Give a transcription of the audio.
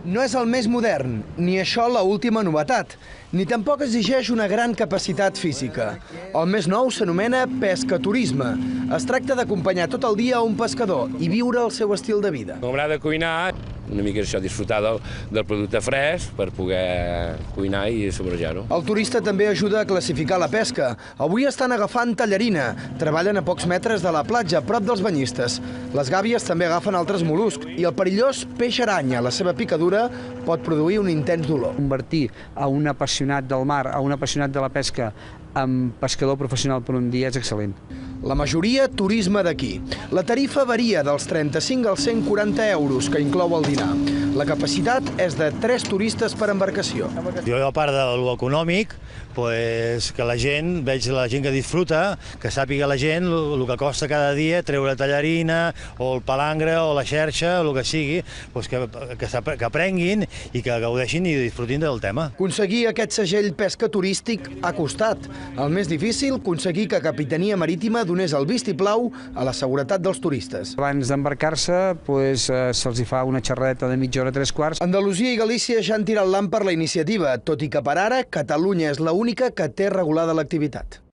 No és el més modern, ni això la última novetat, ni tampoc exigeix una gran capacitat física. El més nou s'anomena pescaturisme. Es tracta d'acompanyar tot el dia a un pescador i viure el seu estil de vida. M'agrada cuinar, una mica això, disfrutar del producte fresc per poder cuinar i sabrejar-ho. El turista també ajuda a classificar la pesca. Avui estan agafant tallarina. Treballen a pocs metres de la platja, prop dels banyistes. Les gàbies també agafen altres mol·luscs i el perillós peix aranya, la seva picadura, pot produir un intens dolor. Convertir a un apassionat del mar, a un apassionat de la pesca, en pescador professional per un dia és excel·lent. La majoria, turisme d'aquí. La tarifa varia dels 35 als 140 euros, que inclou el dinar. La capacitat és de 3 turistes per embarcació. Jo, a part de lo econòmic, que la gent, veig la gent que disfruta, que sàpiga la gent el que costa cada dia treure tallarina, o el palangre, o la xerxa, o el que sigui, que aprenguin i que gaudeixin i disfrutin del tema. Aconseguir aquest segell pesca turístic ha costat. El més difícil, aconseguir que Capitania Marítima donés el vistiplau a la seguretat dels turistes. Abans d'embarcar-se, se'ls fa una xerreta de mitja hora, 3/4. Andalusia i Galícia ja han tirat l'ham per la iniciativa, tot i que per ara Catalunya és l'única que té regulada l'activitat.